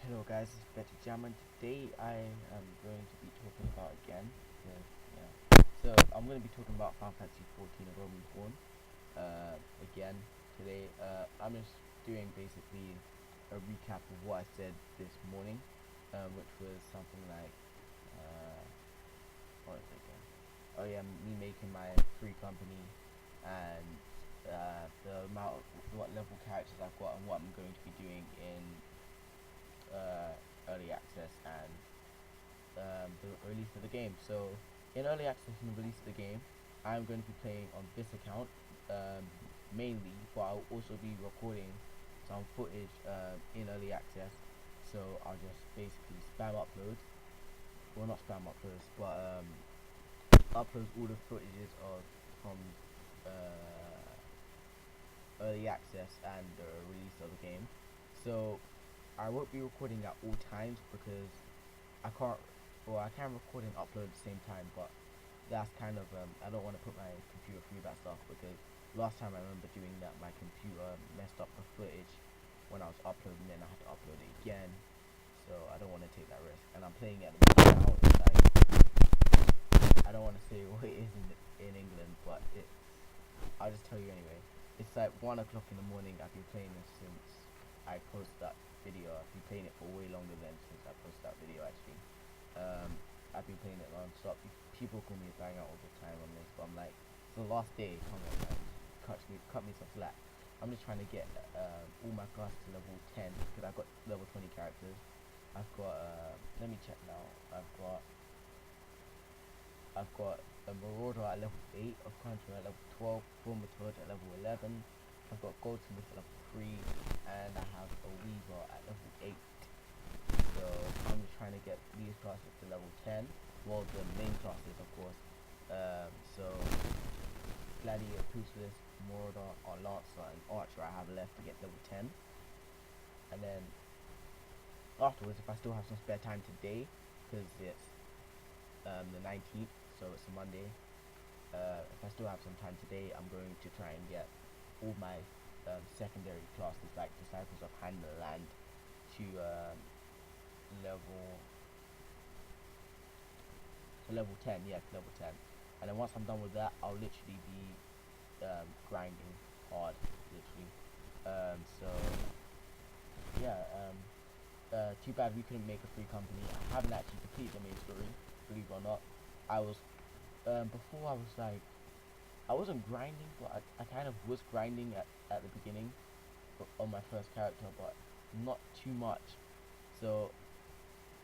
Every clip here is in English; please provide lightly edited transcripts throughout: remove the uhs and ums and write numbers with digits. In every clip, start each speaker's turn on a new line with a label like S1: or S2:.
S1: Hello guys, it's InfectedJammer. Today I am going to be talking about again. Yeah. So I'm going to be talking about Final Fantasy XIV and Realm Reborn. Again today. I'm just doing basically a recap of what I said this morning, which was something like, uh, what was it again? Oh yeah, me making my free company and the amount, what level characters I've got, and what I'm going to be doing in early access and the release of the game. So in early access and the release of the game, I'm going to be playing on this account mainly, but I'll also be recording some footage in early access. So I'll just basically spam upload, well not spam uploads, but upload all the footages of from early access and the release of the game. So I won't be recording at all times because I can't, well, I can record and upload at the same time, but that's kind of, I don't want to put my computer through that stuff because last time I remember doing that, my computer messed up the footage when I was uploading it and I had to upload it again, so I don't want to take that risk. And I'm playing it at the moment now. It's like, I don't want to say what it is in England, but I'll just tell you anyway. It's like 1 o'clock in the morning. I've been playing this since I posted that video. I've been playing it for way longer than since I posted that video actually. I've been playing it non-stop. People call me a banger all the time on this, but I'm like, it's the last day. Come on, man, cut me some slack. I'm just trying to get all my classes to level 10 because I've got level 20 characters. I've got let me check now. I've got a Marauder at level 8, of Contra at level 12, Formateur at level 11. I've got Goldsmith at level 3, and I have a Weaver at level 8. So I'm just trying to get these classes to level 10. Well, the main classes, of course. So Gladiator, Toothless, Marauder, or Lancer, and Archer I have left to get level 10. And then afterwards, if I still have some spare time today, because it's the 19th, so it's a Monday. If I still have some time today, I'm going to try and get all my secondary classes like Disciples of Hand to level level 10. Yeah, level 10. And then once I'm done with that, I'll literally be grinding hard, literally. So yeah. Too bad we couldn't make a free company. I haven't actually completed the main story, believe it or not. I was before I was like, I wasn't grinding, but I kind of was grinding at the beginning on my first character, but not too much. So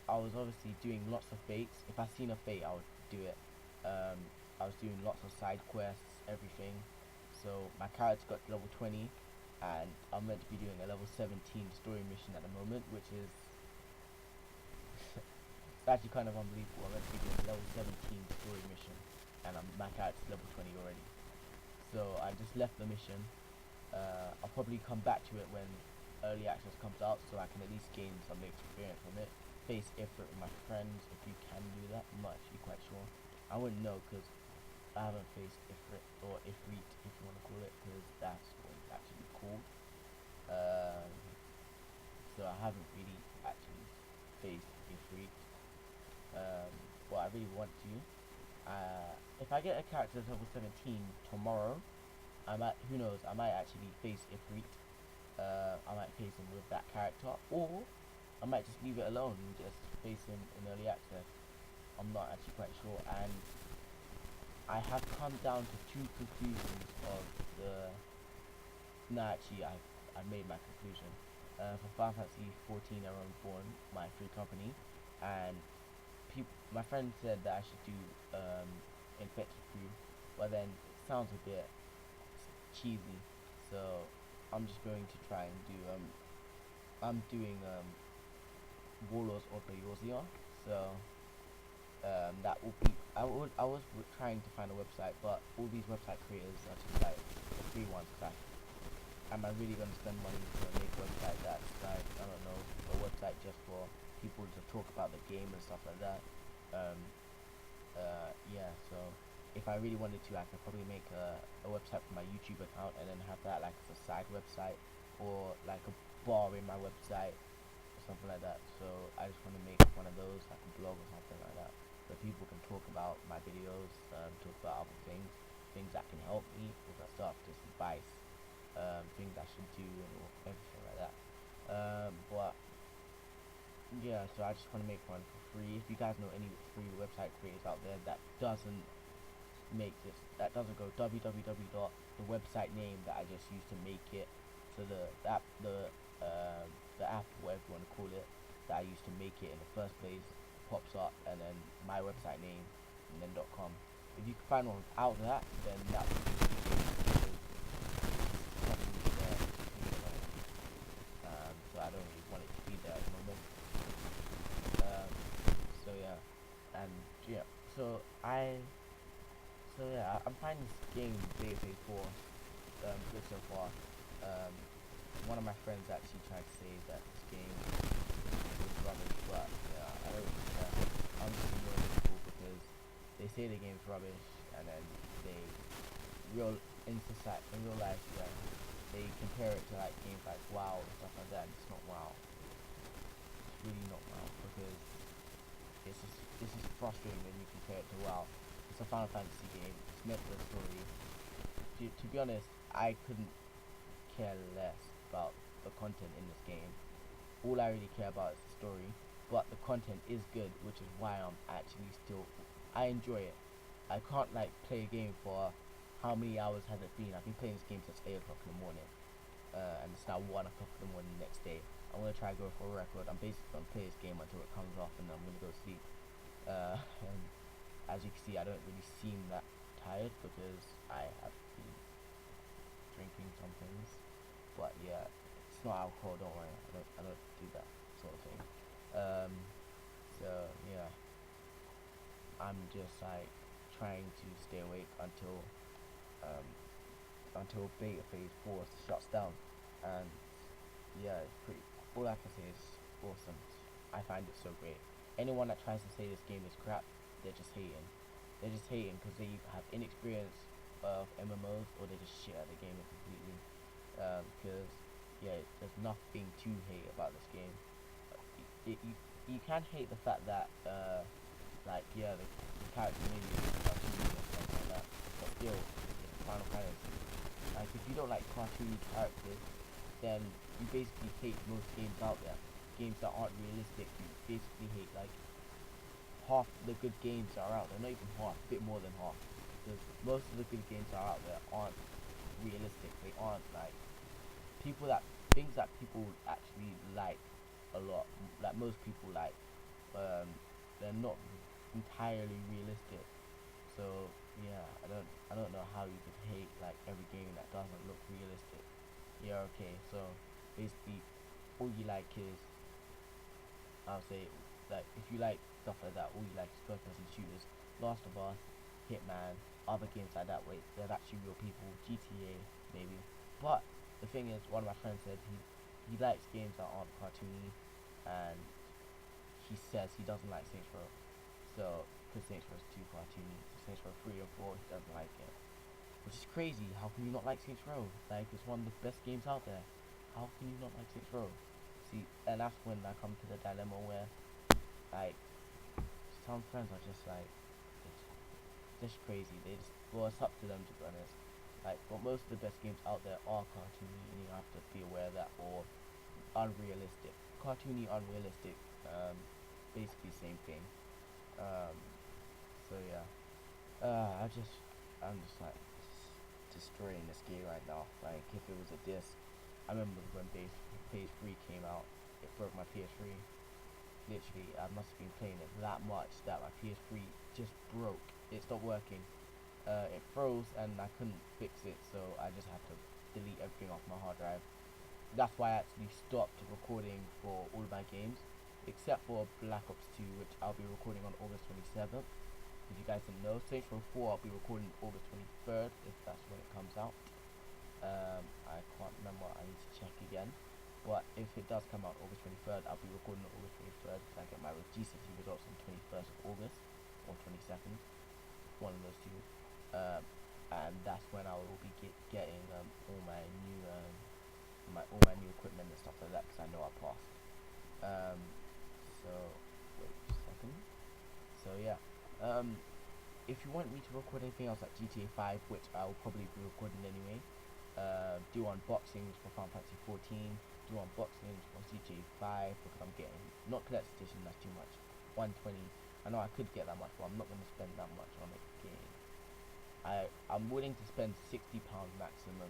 S1: I was obviously doing lots of fates. If I seen a fate, I would do it. I was doing lots of side quests, everything. So my character got to level 20, and I'm meant to be doing a level 17 story mission at the moment, which is it's actually kind of unbelievable. I'm meant to be doing a level 17 story mission, and my character's level 20 already. So I just left the mission. I'll probably come back to it when early access comes out, so I can at least gain some experience from it. Face Ifrit with my friends, if you can do that. I'm not actually quite sure. I wouldn't know because I haven't faced Ifrit, or Ifrit if you want to call it, because that's what it's actually called. So I haven't really actually faced Ifrit, but I really want to. If I get a character level 17 tomorrow, I might, who knows, I might actually face Ifrit. I might face him with that character, or I might just leave it alone and just face him in early access. I'm not actually quite sure, and I have come down to two conclusions of the. No, actually, I made my conclusion. For Final Fantasy XIV Realm Reborn, my free company, and my friend said that I should do Infected Crew, but then it sounds a bit cheesy, so I'm just going to try and do I'm doing Warlords of Eorzea, so that will be, I was trying to find a website, but all these website creators are just like the free ones. Like, am I really going to spend money to make a website that's like, I don't know, a website just for people to talk about the game and stuff like that? Yeah, so if I really wanted to, I could probably make a website for my YouTube account and then have that like as a side website, or like a bar in my website, something like that. So I just want to make one of those, like a blog or something like that, where people can talk about my videos, talk about other things, things that can help me with my stuff, just advice, things I should do and everything like that. But yeah, so I just want to make one for free. If you guys know any free website creators out there that doesn't go www dot the website name that I just used to make it, so the app, whatever you want to call it, that I used to make it in the first place, pops up, and then my website name and then .com. If you can find one out of that, then that would be really good. So I don't really want it to be there at the moment. So yeah, and yeah, so I'm finding this game Beta Phase 4 good so far. One of my friends actually tried to say that this game was rubbish, but I don't really care. I'm just more difficult because they say the game's rubbish, and then they in real life, yeah, they compare it to like games like WoW and stuff like that, and it's not WoW. It's really not WoW, because it's just frustrating when you compare it to WoW. It's a Final Fantasy game. It's meant for a story. To be honest, I couldn't care less about the content in this game. All I really care about is the story, but the content is good, which is why I enjoy it. I can't like play a game for how many hours has it been. I've been playing this game since 8 o'clock in the morning, and it's now 1 o'clock in the morning the next day. I'm gonna try to go for a record. I'm basically gonna play this game until it comes off, and then I'm gonna go sleep. And as you can see, I don't really seem that tired because I have been drinking some things. But yeah, it's not alcohol. Don't worry. I don't do that sort of thing. So yeah, I'm just like trying to stay awake um, until Beta Phase 4 shuts down, and yeah, it's pretty. All I can say is awesome. I find it so great. Anyone that tries to say this game is crap, they're just hating. They're just hating because they have inexperience of MMOs, or they just shit at the game completely. Because yeah, there's nothing to hate about this game. You can hate the fact that like yeah, the character maybe is cartoony and stuff like that, but still, it's Final Fantasy. Like if you don't like cartoony characters, then you basically hate most games out there. Games that aren't realistic, you basically hate. Like half the good games that are out there, not even half, a bit more than half, because most of the good games that are out there aren't realistic. They aren't like people that things that people actually like a lot, like most people like. They're not entirely realistic. So yeah, I don't know how you could hate like every game that doesn't look realistic. Yeah, okay. So basically, all you like is, I'll say, like if you like stuff like that, all you like is first-person shooters, Last of Us, Hitman, other games like that where they're actually real people, GTA maybe. But the thing is, one of my friends said he likes games that aren't cartoony, and he says he doesn't like Saints Row. So, because Saints Row is too cartoony. Saints Row 3 or 4, he doesn't like it. Which is crazy. How can you not like Saints Row? Like, it's one of the best games out there. How can you not like Saints Row? See, and that's when I come to the dilemma where, like, some friends are just like, it's just crazy. They just, well, it's up to them to be honest. Like, but most of the best games out there are cartoony, and you have to be aware of that, or unrealistic. Cartoony, unrealistic, basically same thing. Um, so yeah, I'm just like destroying this game right now. Like if it was a disc, I remember when Phase 3 came out, it broke my PS3. Literally, I must have been playing it that much that my PS3 just broke. It stopped working. It froze and I couldn't fix it, so I just had to delete everything off my hard drive. That's why I actually stopped recording for all of my games, except for Black Ops 2, which I'll be recording on August 27th. If you guys didn't know, Saints Row 4 I'll be recording August 23rd, if that's when it comes out. I can't remember, I need to check again. But if it does come out August 23rd, I'll be recording on August 23rd, because I get my GCSE results on 21st of August, or 22nd, one of those two. And that's when I will be getting all my new equipment and stuff like that, because I know I passed. yeah, if you want me to record anything else like GTA 5, which I'll probably be recording anyway, do unboxings for Final Fantasy 14, do unboxings for GTA 5, because I'm getting, not collector's edition, that's too much, 120, I know I could get that much, but I'm not going to spend that much on a game. I'm willing to spend £60 maximum,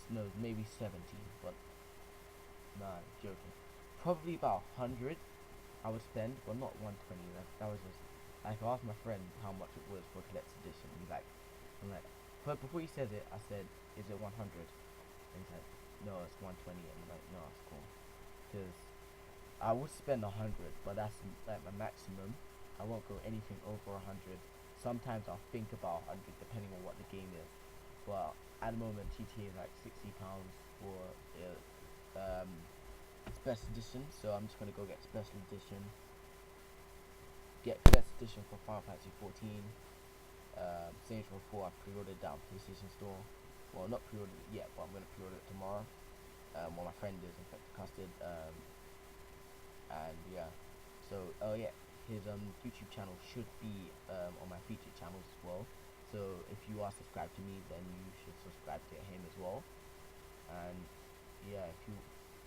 S1: no, maybe 70, but nah, joking, probably about 100 I would spend, but not 120. That was just like, I asked my friend how much it was for collector's edition. I'm like, but before he says it, I said, is it 100? And he's like, no, it's 120. And I'm like, no, it's cool, because I would spend 100, but that's like my maximum. I won't go anything over 100. Sometimes I'll think about 100 depending on what the game is. But at the moment, GTA is like £60 for special edition. So I'm just gonna go get special edition. Get collector's edition for Final Fantasy 14. Saints Row 4, I pre-ordered that on PlayStation Store. Well, not pre-ordered it yet, but I'm gonna pre-order it tomorrow. Well, my friend is Infected Custard. And yeah, so yeah, his YouTube channel should be on my featured channels as well. So if you are subscribed to me, then you should subscribe to him as well. And yeah,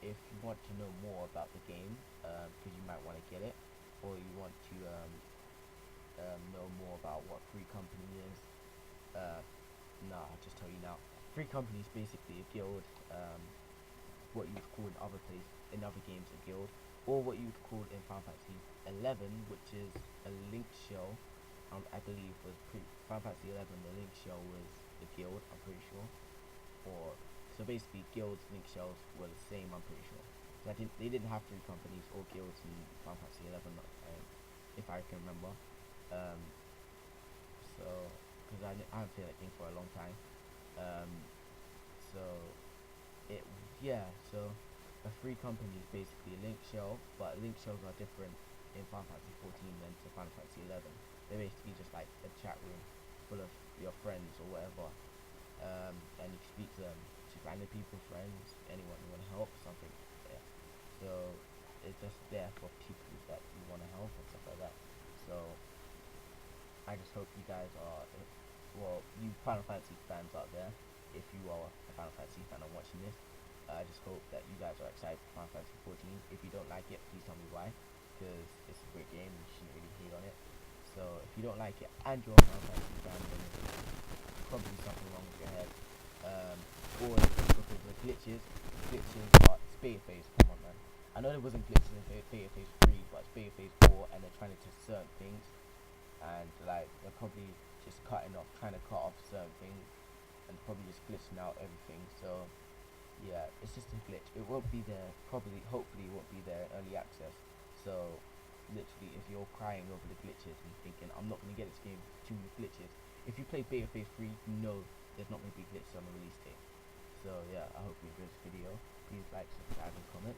S1: if you want to know more about the game, because you might want to get it, or you want to know more about what Free Company is, I'll just tell you now. Free Company is basically a guild, what you would call in other games a guild, or what you would call in Final Fantasy XI, which is a link shell. I believe was Final Fantasy XI. The link shell was the guild. I'm pretty sure. Or so basically, guilds link shells were the same. I'm pretty sure. So they didn't have Free Companies or guilds in Final Fantasy XI, if I can remember. So because I haven't played that game for a long time. So it so a Free Company is basically a link shell, but link shells are different in Final Fantasy 14 than to Final Fantasy 11. They're basically just like a chat room full of your friends or whatever, and you speak to them, just random people, friends, anyone you want to help, something. Yeah. So it's just there for people that you want to help and stuff like that. So I just hope you guys are, you Final Fantasy fans out there, if you are a Final Fantasy fan and watching this, I just hope that you guys are excited for Final Fantasy 14. If you don't like it, please tell me why, because it's a great game and you shouldn't really hate on it. So if you don't like it and you're a Final Fantasy fan, then there's probably something wrong with your head. Or it's just because of the glitches. Glitches are, it's beta phase, come on man. I know there wasn't glitches in beta phase 3, but it's beta phase 4 and they're trying to test certain things. And like, they're probably just trying to cut off certain things and probably just glitching out everything. So yeah, it's just a glitch. It won't be there, hopefully it won't be there in early access. So literally, if you're crying over the glitches and thinking, I'm not going to get this game, too many glitches, if you play beta phase 3, you know there's not going to be glitches on the release date. So yeah, I hope you enjoyed this video. Please like, subscribe and comment.